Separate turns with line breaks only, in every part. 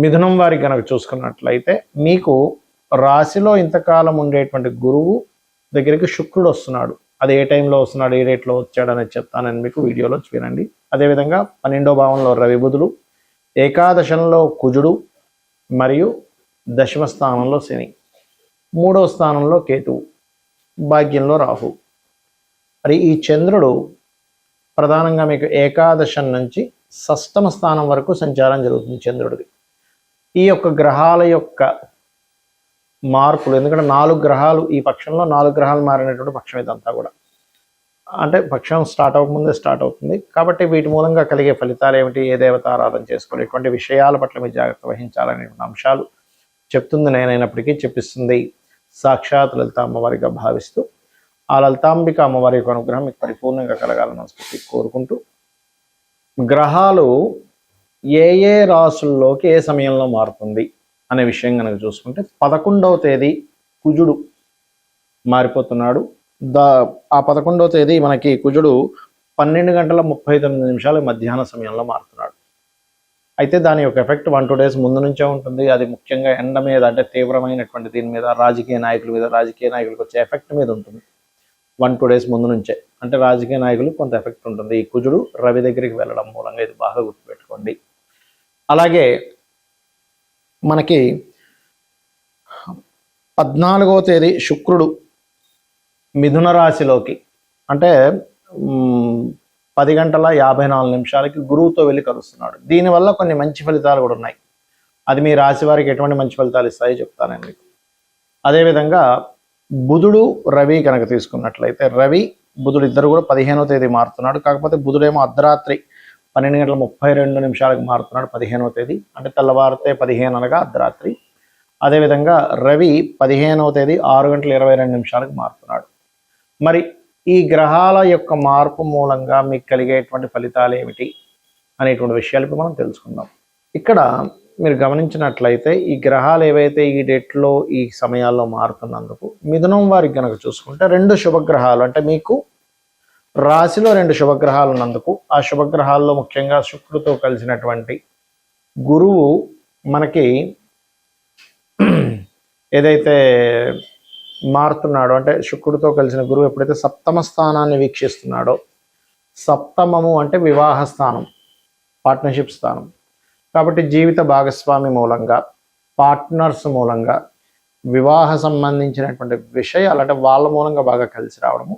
మిథునం వారికి కనుక చూసుకున్నట్లయితే మీకు రాశిలో ఇంతకాలం ఉండేటువంటి గురువు దగ్గరికి శుక్రుడు వస్తున్నాడు. అది ఏ టైంలో వస్తున్నాడు, ఏ డేట్లో వచ్చాడు అనేది చెప్తానని మీకు వీడియోలో వినండి. అదేవిధంగా 12వ భావంలో రవి బుధుడు, ఏకాదశంలో కుజుడు మరియు దశమ స్థానంలో శని, 3వ స్థానంలో కేతువు, భాగ్యంలో రాహు. మరి ఈ చంద్రుడు ప్రధానంగా మీకు ఏకాదశం నుంచి 6వ స్థానం వరకు సంచారం జరుగుతుంది చంద్రుడిది. ఈ యొక్క గ్రహాల యొక్క మార్పులు, ఎందుకంటే 4 గ్రహాలు ఈ పక్షంలో 4 గ్రహాలు మారినటువంటి పక్షం ఇదంతా కూడా, అంటే పక్షం స్టార్ట్ అవ్వకముందే స్టార్ట్ అవుతుంది. కాబట్టి వీటి మూలంగా కలిగే ఫలితాలు ఏమిటి, ఏ దేవత ఆరాధన చేసుకోవాలి, ఇటువంటి విషయాల పట్ల మీరు జాగ్రత్త వహించాలనే అంశాలు చెప్తుంది నేనైనప్పటికీ చెప్పిస్తుంది సాక్షాత్ లలిత అమ్మవారిగా భావిస్తూ, ఆ లలితాంబిక అమ్మవారి యొక్క అనుగ్రహం మీకు పరిపూర్ణంగా కలగాలని మనస్ఫూర్తి కోరుకుంటూ, గ్రహాలు ఏ ఏ రాసుల్లోకి ఏ సమయంలో మారుతుంది అనే విషయం కనుక చూసుకుంటే 11వ తేదీ కుజుడు మారిపోతున్నాడు. ఆ 11వ తేదీ మనకి కుజుడు 12:39 మధ్యాహ్న సమయంలో మారుతున్నాడు. అయితే దాని యొక్క ఎఫెక్ట్ 1-2 డేస్ ముందు నుంచే ఉంటుంది. అది ముఖ్యంగా ఎండ మీద, అంటే తీవ్రమైనటువంటి దీని మీద, రాజకీయ నాయకుల మీద, రాజకీయ నాయకులకు వచ్చే ఎఫెక్ట్ మీద ఉంటుంది 1-2 డేస్ ముందు నుంచే. అంటే రాజకీయ నాయకులు కొంత ఎఫెక్ట్ ఉంటుంది ఈ కుజుడు రవి దగ్గరికి వెళ్ళడం మూలంగా. ఇది బాగా గుర్తుపెట్టుకోండి. అలాగే మనకి 14వ తేదీ శుక్రుడు మిథున రాశిలోకి, అంటే 10:54 గురువుతో వెళ్ళి కలుస్తున్నాడు. దీనివల్ల కొన్ని మంచి ఫలితాలు కూడా ఉన్నాయి. అది మీ రాశి వారికి ఎటువంటి మంచి ఫలితాలు ఇస్తాయో చెప్తాను మీకు. అదేవిధంగా బుధుడు రవి కనుక తీసుకున్నట్లయితే, రవి బుధుడు ఇద్దరు కూడా 15వ తేదీ మారుతున్నాడు. కాకపోతే బుధుడేమో అర్ధరాత్రి 12:32 మారుతున్నాడు 15వ తేదీ, అంటే తెల్లవారితే 15 అనగా అర్ధరాత్రి. అదేవిధంగా రవి 15వ తేదీ 6:22 మారుతున్నాడు. మరి ఈ గ్రహాల యొక్క మార్పు మూలంగా మీకు కలిగేటువంటి ఫలితాలు ఏమిటి అనేటువంటి విషయాలు ఇప్పుడు మనం తెలుసుకుందాం. ఇక్కడ మీరు గమనించినట్లయితే ఈ గ్రహాలు ఏవైతే ఈ డేట్లో ఈ సమయాల్లో మారుతున్నందుకు మిథునం వారికి కనుక చూసుకుంటే 2 శుభగ్రహాలు, అంటే మీకు రాశిలో 2 శుభగ్రహాలు ఉన్నందుకు, ఆ శుభగ్రహాల్లో ముఖ్యంగా శుక్రుడితో కలిసినటువంటి గురువు మనకి ఏదైతే మారుతున్నాడో, అంటే శుక్రుడితో కలిసిన గురువు ఎప్పుడైతే 7వ స్థానాన్ని వీక్షిస్తున్నాడో, 7మము అంటే వివాహ స్థానం, పార్ట్నర్షిప్ స్థానం. కాబట్టి జీవిత భాగస్వామి మూలంగా, పార్ట్నర్స్ మూలంగా, వివాహ సంబంధించినటువంటి విషయాలు, అంటే వాళ్ళ మూలంగా బాగా కలిసి రావడము,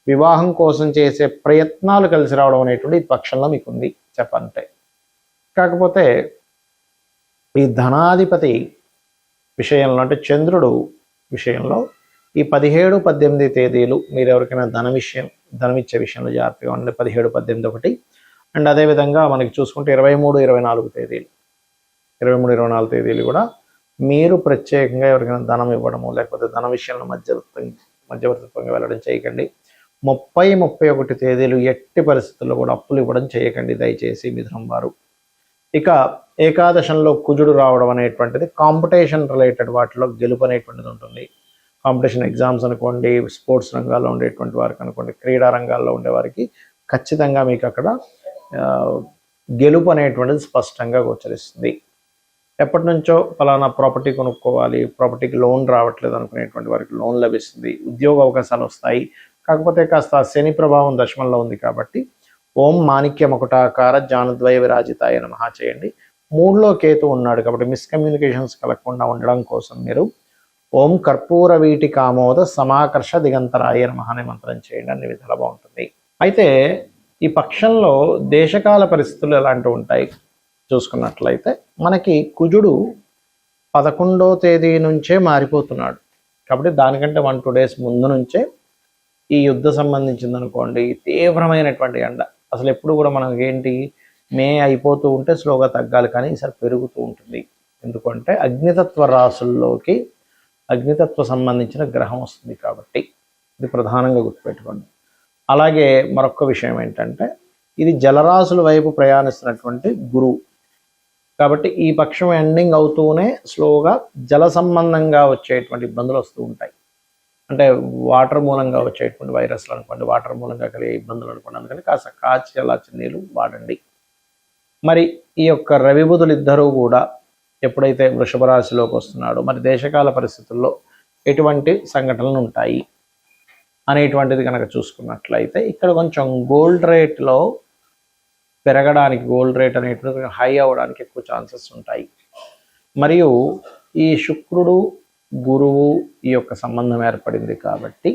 వివాహం కోసం చేసే ప్రయత్నాలు కలిసి రావడం అనేటువంటి ఈ పక్షంలో మీకు ఉంది చెప్పంటే. కాకపోతే ఈ ధనాధిపతి విషయంలో, అంటే చంద్రుడు విషయంలో ఈ 17-18 తేదీలు మీరు ఎవరికైనా ధనమిచ్చే విషయంలో జాగ్రత్తగా ఉండండి. 17-18 ఒకటి. అండ్ అదేవిధంగా మనకి చూసుకుంటే 23-24 తేదీలు, 23-24 తేదీలు కూడా మీరు ప్రత్యేకంగా ఎవరికైనా ధనం ఇవ్వడము, లేకపోతే ధన విషయంలో మధ్యవర్తిత్వంగా వెళ్ళడం చేయకండి. 30-31 తేదీలు ఎట్టి పరిస్థితుల్లో కూడా అప్పులు ఇవ్వడం చేయకండి దయచేసి మిథునం వారు. ఇక ఏకాదశంలో కుజుడు రావడం అనేటువంటిది కాంపిటీషన్ రిలేటెడ్ వాటిలో గెలుపు అనేటువంటిది ఉంటుంది. కాంపిటీషన్ ఎగ్జామ్స్ అనుకోండి, స్పోర్ట్స్ రంగాల్లో ఉండేటువంటి వారికి అనుకోండి, క్రీడా రంగాల్లో ఉండేవారికి ఖచ్చితంగా మీకు అక్కడ గెలుపు అనేటువంటిది స్పష్టంగా గోచరిస్తుంది. ఎప్పటి నుంచో ఫలానా ప్రాపర్టీ కొనుక్కోవాలి, ప్రాపర్టీకి లోన్ రావట్లేదు అనుకునేటువంటి వారికి లోన్ లభిస్తుంది. ఉద్యోగ అవకాశాలు వస్తాయి. కాకపోతే కాస్త శని ప్రభావం దశమంలో ఉంది కాబట్టి ఓం మాణిక్య మకుటాకార జానుద్వయ విరాజితాయ నమః చేయండి. 3లో కేతు ఉన్నాడు కాబట్టి మిస్కమ్యూనికేషన్స్ కలగకుండా ఉండడం కోసం మీరు ఓం కర్పూర వీటి కామోద సమాకర్ష దిగంతరాయ నమః అనే మంత్రం చేయండి. అన్ని విధాలా బాగుంటుంది. అయితే ఈ పక్షంలో దేశకాల పరిస్థితులు ఎలాంటివి ఉంటాయి చూసుకున్నట్లయితే, మనకి కుజుడు 11వ తేదీ నుంచే మారిపోతున్నాడు. కాబట్టి దానికంటే 1-2 డేస్ ముందు నుంచే ఈ యుద్ధ సంబంధించింది అనుకోండి, తీవ్రమైనటువంటి ఎండ. అసలు ఎప్పుడు కూడా మనకి ఏంటి, మే అయిపోతూ ఉంటే స్లోగా తగ్గాలి, కానీ ఈసారి పెరుగుతూ ఉంటుంది. ఎందుకంటే అగ్నితత్వ రాసుల్లోకి అగ్నితత్వ సంబంధించిన గ్రహం వస్తుంది కాబట్టి ఇది ప్రధానంగా గుర్తుపెట్టుకోండి. అలాగే మరొక విషయం ఏంటంటే, ఇది జలరాశుల వైపు ప్రయాణిస్తున్నటువంటి గురువు కాబట్టి ఈ పక్షం ఎండింగ్ అవుతూనే స్లోగా జల సంబంధంగా వచ్చేటువంటి ఇబ్బందులు వస్తూ ఉంటాయి. అంటే వాటర్ మూలంగా వచ్చేటువంటి వైరస్లు అనుకోండి, వాటర్ మూలంగా కలిగే ఇబ్బందులు అనుకోండి. అందుకని కాస్త కాచి చల్లార్చిన నీళ్ళు వాడండి. మరి ఈ యొక్క రవి బుధులు ఇద్దరూ కూడా ఎప్పుడైతే వృషభ రాశిలోకి వస్తున్నాడో మరి దేశకాల పరిస్థితుల్లో ఎటువంటి సంఘటనలు ఉంటాయి అనేటువంటిది కనుక చూసుకున్నట్లయితే ఇక్కడ కొంచెం గోల్డ్ రేట్లో పెరగడానికి, గోల్డ్ రేట్ అనేటువంటిది హై అవ్వడానికి ఎక్కువ ఛాన్సెస్ ఉంటాయి. మరియు ఈ శుక్రుడు గురువు ఈ యొక్క సంబంధం ఏర్పడింది కాబట్టి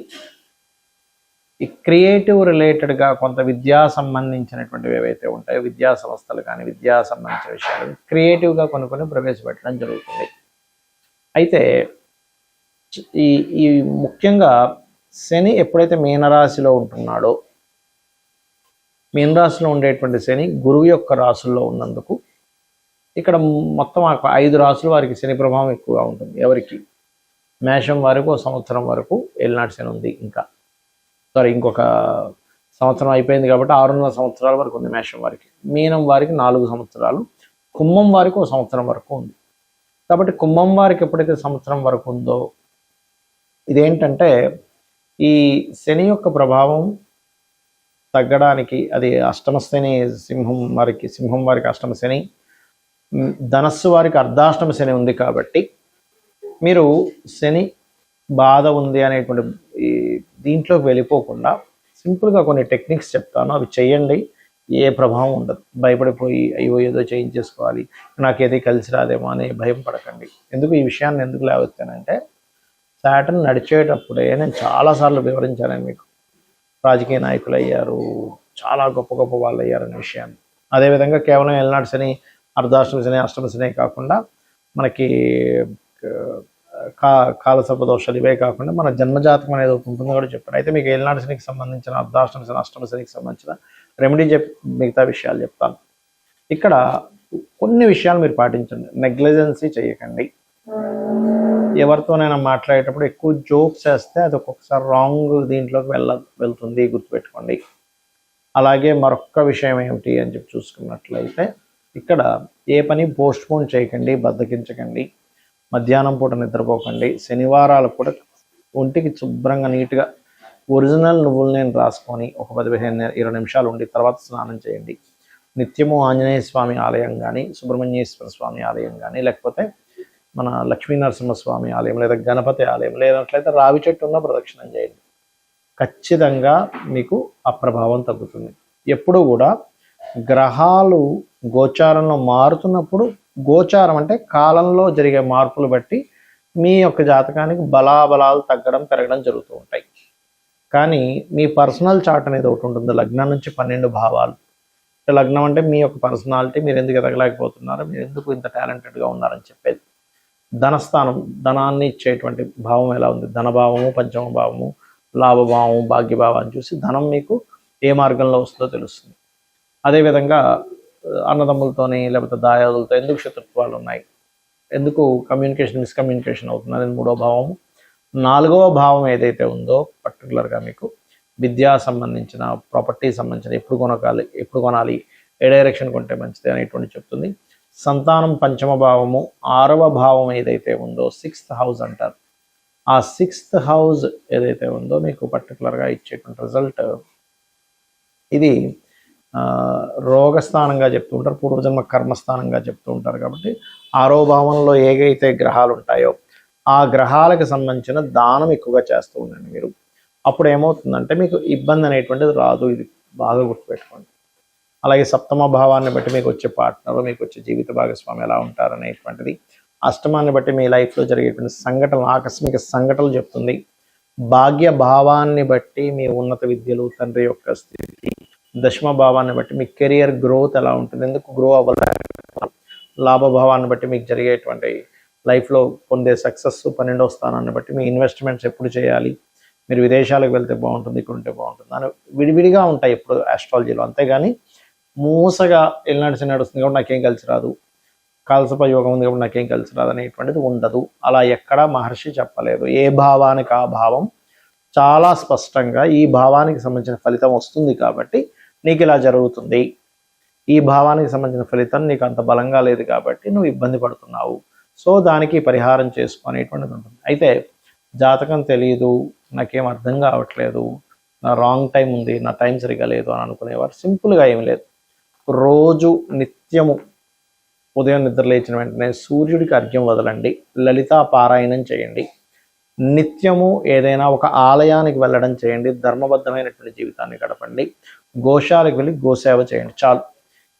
ఈ క్రియేటివ్ రిలేటెడ్గా కొంత విద్యా సంబంధించినటువంటివి ఏవైతే ఉంటాయో, విద్యా సంస్థలు కానీ విద్యా సంబంధించిన విషయాలు క్రియేటివ్గా కొన్ని ప్రవేశపెట్టడం జరుగుతుంది. అయితే ఈ ఈ ముఖ్యంగా శని ఎప్పుడైతే మీనరాశిలో ఉంటున్నాడో, మీనరాశిలో ఉండేటువంటి శని గురువు యొక్క రాశుల్లో ఉన్నందుకు ఇక్కడ మొత్తం 5 రాశుల వారికి శని ప్రభావం ఎక్కువగా ఉంటుంది. ఎవరికి? మేషం వరకు 1 సంవత్సరం వరకు ఏలినాటి శని ఉంది. ఇంకొక సంవత్సరం అయిపోయింది కాబట్టి 6.5 సంవత్సరాల వరకు ఉంది మేషం వారికి. మీనం వారికి 4 సంవత్సరాలు, కుంభం వారికి 1 సంవత్సరం వరకు ఉంది. కాబట్టి కుంభం వారికి ఎప్పుడైతే సంవత్సరం వరకు ఉందో, ఇదేంటంటే ఈ శని యొక్క ప్రభావం తగ్గడానికి, అది అష్టమ శని సింహం వారికి అష్టమ శని, ధనస్సు వారికి అర్ధాష్టమ శని ఉంది. కాబట్టి మీరు శని బాధ ఉంది అనేటువంటి దీంట్లోకి వెళ్ళిపోకుండా సింపుల్గా కొన్ని టెక్నిక్స్ చెప్తాను, అవి చేయండి. ఏ ప్రభావం ఉండదు. భయపడిపోయి అయ్యో ఏదో చేయించేసుకోవాలి, నాకేది కలిసి రాదేమో అని భయం పడకండి. ఎందుకు ఈ విషయాన్ని ఎందుకు లేవచ్చానంటే, సాటర్న్ నడిచేటప్పుడే నేను చాలాసార్లు వివరించాను మీకు. రాజకీయ నాయకులు అయ్యారు, చాలా గొప్ప వాళ్ళు అయ్యారనే విషయాన్ని. అదేవిధంగా కేవలం ఏలినాటి శని, అర్ధాష్టమ శని, అష్టమ శని కాకుండా మనకి కాలసర్ప దోషాలు ఇవే కాకుండా మన జన్మజాతకం అనేది ఉంటుందో కూడా చెప్పాను. అయితే మీకు ఏలినాటి శనికి సంబంధించిన, అర్ధాష్టమ శని, అష్టమ శనికి సంబంధించిన రెమెడీ మిగతా విషయాలు చెప్తాను. ఇక్కడ కొన్ని విషయాలు మీరు పాటించండి. నెగ్లిజెన్సీ చేయకండి. ఎవరితోనైనా మాట్లాడేటప్పుడు ఎక్కువ జోక్స్ వేస్తే అది ఒక్కొక్కసారి రాంగ్ దీంట్లోకి వెళ్తుంది, గుర్తుపెట్టుకోండి. అలాగే మరొక్క విషయం ఏమిటి అని చెప్పి చూసుకున్నట్లయితే, ఇక్కడ ఏ పని పోస్ట్పోన్ చేయకండి, బద్దకించకండి. మధ్యాహ్నం పూట నిద్రపోకండి. శనివారాలు కూడా ఒంటికి శుభ్రంగా నీట్గా ఒరిజినల్ నువ్వులు నేను రాసుకొని ఒక 10-20 నిమిషాలు ఉండి తర్వాత స్నానం చేయండి. నిత్యము ఆంజనేయ స్వామి ఆలయం కానీ, సుబ్రహ్మణ్యేశ్వర స్వామి ఆలయం కానీ, లేకపోతే మన లక్ష్మీనరసింహస్వామి ఆలయం, లేదా గణపతి ఆలయం, లేనట్లయితే రావి చెట్టు ఉన్న ప్రదక్షిణం చేయండి. ఖచ్చితంగా మీకు ఆ ప్రభావం తగ్గుతుంది. ఎప్పుడు కూడా గ్రహాలు గోచారంలో మారుతున్నప్పుడు, గోచారం అంటే కాలంలో జరిగే మార్పులు బట్టి మీ యొక్క జాతకానికి బలాబలాలు తగ్గడం పెరగడం జరుగుతూ ఉంటాయి. కానీ మీ పర్సనల్ చార్ట్ అనేది ఒకటి ఉంటుంది. లగ్నం నుంచి 12 భావాలు. లగ్నం అంటే మీ యొక్క పర్సనాలిటీ, మీరు ఎందుకు ఎదగలేకపోతున్నారు, మీరు ఎందుకు ఇంత టాలెంటెడ్గా ఉన్నారని చెప్పేది. ధనస్థానం, ధనాన్ని ఇచ్చేటువంటి భావం ఎలా ఉంది, ధనభావము, పంచమ భావము, లాభభావము, భాగ్యభావాన్ని చూసి ధనం మీకు ఏ మార్గంలో వస్తుందో తెలుస్తుంది. అదేవిధంగా అన్నదమ్ములతోని లేకపోతే దాయాదులతో ఎందుకు శత్రుత్వాలు ఉన్నాయి, ఎందుకు మిస్కమ్యూనికేషన్ అవుతుంది అనేది 3వ భావము. 4వ భావం ఏదైతే ఉందో పర్టికులర్గా మీకు విద్యా సంబంధించిన, ప్రాపర్టీ సంబంధించిన, ఎప్పుడు కొనాలి, ఏ డైరెక్షన్ కొంటే మంచిది అనేటువంటి చెప్తుంది. సంతానం పంచమ భావము. 6వ భావం ఏదైతే ఉందో 6th హౌస్ అంటారు. ఆ 6th హౌస్ ఏదైతే ఉందో మీకు పర్టికులర్గా ఇచ్చేటువంటి రిజల్ట్, ఇది రోగస్థానంగా చెప్తూ ఉంటారు, పూర్వజన్మ కర్మస్థానంగా చెప్తూ ఉంటారు. కాబట్టి 6వ భావంలో ఏవైతే గ్రహాలు ఉంటాయో ఆ గ్రహాలకు సంబంధించిన దానం ఎక్కువగా చేస్తూ ఉండండి మీరు. అప్పుడు ఏమవుతుందంటే మీకు ఇబ్బంది అనేటువంటిది రాదు. ఇది బాగా గుర్తుపెట్టుకోండి. అలాగే 7వ భావాన్ని బట్టి మీకు వచ్చే పార్ట్నర్, మీకు వచ్చే జీవిత భాగస్వామి ఎలా ఉంటారు అనేటువంటిది. అష్టమాన్ని బట్టి మీ లైఫ్లో జరిగేటువంటి సంఘటనలు, ఆకస్మిక సంఘటనలు చెప్తుంది. భాగ్య భావాన్ని బట్టి మీ ఉన్నత విద్యలు, తండ్రి యొక్క స్థితి. దశమ భావాన్ని బట్టి మీ కెరియర్ గ్రోత్ ఎలా ఉంటుంది, ఎందుకు గ్రో అవ్వలేదు. లాభభావాన్ని బట్టి మీకు జరిగేటువంటి లైఫ్లో పొందే సక్సెస్. 12వ స్థానాన్ని బట్టి మీ ఇన్వెస్ట్మెంట్స్ ఎప్పుడు చేయాలి, మీరు విదేశాలకు వెళ్తే బాగుంటుంది, ఇక్కడ ఉంటే బాగుంటుంది అని విడివిడిగా ఉంటాయి ఎప్పుడు ఆస్ట్రాలజీలో. అంతేగాని మూసగా ఎల్నాటి శని నడుస్తుంది కాబట్టి నాకేం కలిసి రాదు, కాలసర్ప యోగం ఉంది కాబట్టి నాకేం కలిసి రాదు అనేటువంటిది ఉండదు. అలా ఎక్కడా మహర్షి చెప్పలేదు. ఏ భావానికి ఆ భావం చాలా స్పష్టంగా ఈ భావానికి సంబంధించిన ఫలితం వస్తుంది కాబట్టి నీకు ఇలా జరుగుతుంది, ఈ భావానికి సంబంధించిన ఫలితం నీకు అంత బలంగా లేదు కాబట్టి నువ్వు ఇబ్బంది పడుతున్నావు, సో దానికి పరిహారం చేసుకునేటువంటిది ఉంటుంది. అయితే జాతకం తెలియదు, నాకేం అర్థం కావట్లేదు, నా రాంగ్ టైం ఉంది, నా టైం సరిగా లేదు అని అనుకునేవారు సింపుల్గా ఏమి లేదు. రోజు నిత్యము ఉదయం నిద్ర లేచిన వెంటనే సూర్యుడికి అర్ఘ్యం వదలండి, లలితా పారాయణం చేయండి, నిత్యము ఏదైనా ఒక ఆలయానికి వెళ్ళడం చేయండి, ధర్మబద్ధమైనటువంటి జీవితాన్ని గడపండి, గోశాలకు వెళ్ళి గోసేవ చేయండి. చాలు.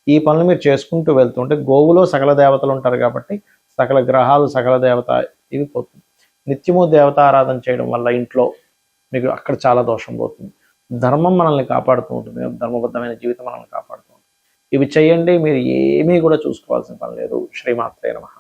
ఈ పనులు మీరు చేసుకుంటూ వెళ్తుంటే గోవులో సకల దేవతలు ఉంటారు కాబట్టి సకల గ్రహాలు సకల దేవత ఇవి పోతుంది. నిత్యము దేవతారాధన చేయడం వల్ల ఇంట్లో మీకు అక్కడ చాలా దోషం పోతుంది. ధర్మం మనల్ని కాపాడుతూ ఉంటుంది, ధర్మబద్ధమైన జీవితం మనల్ని కాపాడుతూ ఉంటుంది. ఇవి చేయండి, మీరు ఏమీ కూడా చూసుకోవాల్సిన పని లేదు. శ్రీమాత్రే నమః.